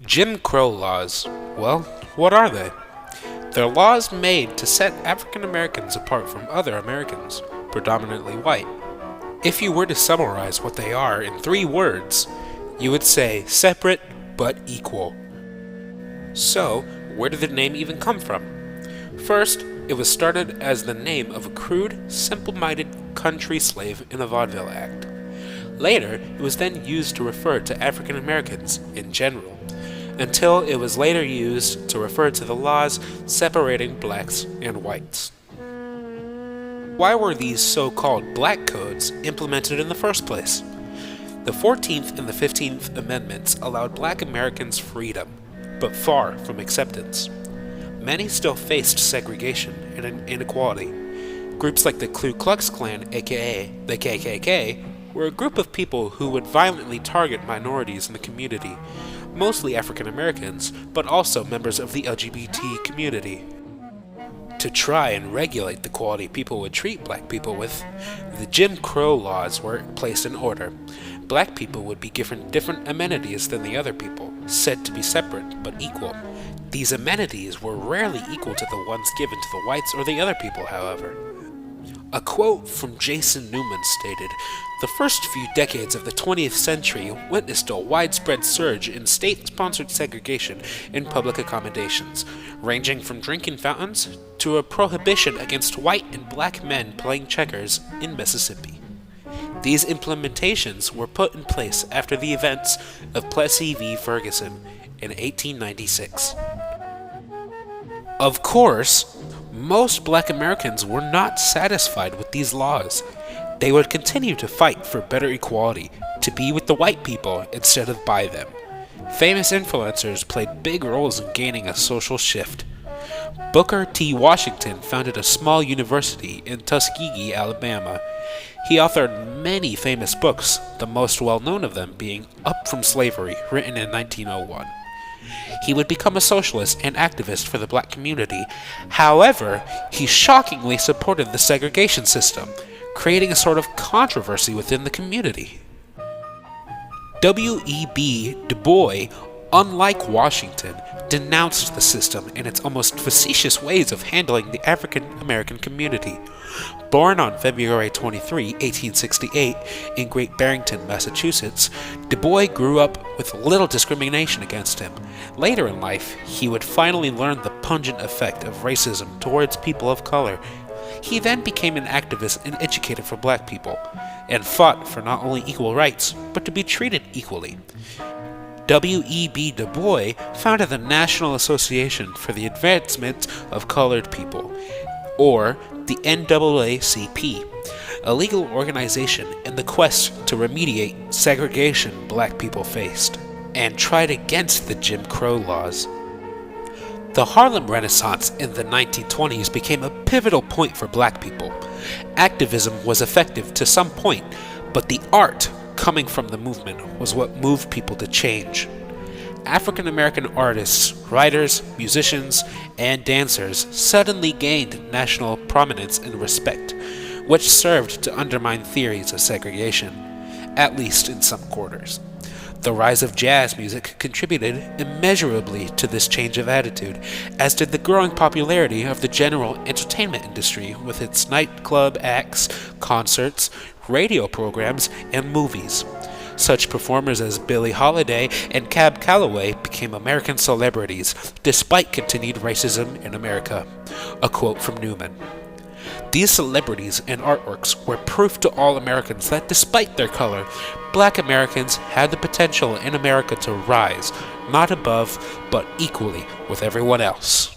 Jim Crow laws. Well, what are they? They're laws made to set African Americans apart from other Americans, predominantly white. If you were to summarize what they are in 3 words, you would say separate but equal. So, where did the name even come from? First, it was started as the name of a crude, simple-minded country slave in the Vaudeville Act. Later, it was then used to refer to African Americans in general, until it was later used to refer to the laws separating blacks and whites. Why were these so-called black codes implemented in the first place? The 14th and the 15th Amendments allowed black Americans freedom, but far from acceptance. Many still faced segregation and inequality. Groups like the Ku Klux Klan, aka the KKK, were a group of people who would violently target minorities in the community, mostly African Americans, but also members of the LGBT community. To try and regulate the quality people would treat black people with, the Jim Crow laws were placed in order. Black people would be given different amenities than the other people, said to be separate but equal. These amenities were rarely equal to the ones given to the whites or the other people, however. A quote from Jason Newman stated, "The first few decades of the 20th century witnessed a widespread surge in state-sponsored segregation in public accommodations, ranging from drinking fountains to a prohibition against white and black men playing checkers in Mississippi. These implementations were put in place after the events of Plessy v. Ferguson in 1896. Of course, most black Americans were not satisfied with these laws. They would continue to fight for better equality, to be with the white people instead of by them. Famous influencers played big roles in gaining a social shift. Booker T. Washington founded a small university in Tuskegee, Alabama. He authored many famous books, the most well-known of them being Up from Slavery, written in 1901. He would become a socialist and activist for the black community. However, he shockingly supported the segregation system, creating a sort of controversy within the community. W.E.B. Du Bois, unlike Washington, denounced the system and its almost facetious ways of handling the African American community. Born on February 23, 1868, in Great Barrington, Massachusetts, Du Bois grew up with little discrimination against him. Later in life, he would finally learn the pungent effect of racism towards people of color. He then became an activist and educator for black people, and fought for not only equal rights, but to be treated equally. W.E.B. Du Bois founded the National Association for the Advancement of Colored People, or the NAACP, a legal organization in the quest to remediate segregation black people faced, and tried against the Jim Crow laws. The Harlem Renaissance in the 1920s became a pivotal point for black people. Activism was effective to some point, but the art coming from the movement was what moved people to change. African American artists, writers, musicians, and dancers suddenly gained national prominence and respect, which served to undermine theories of segregation, at least in some quarters. The rise of jazz music contributed immeasurably to this change of attitude, as did the growing popularity of the general entertainment industry with its nightclub acts, concerts, radio programs, and movies. Such performers as Billie Holiday and Cab Calloway became American celebrities, despite continued racism in America. A quote from Newman. These celebrities and artworks were proof to all Americans that despite their color, black Americans had the potential in America to rise, not above, but equally with everyone else.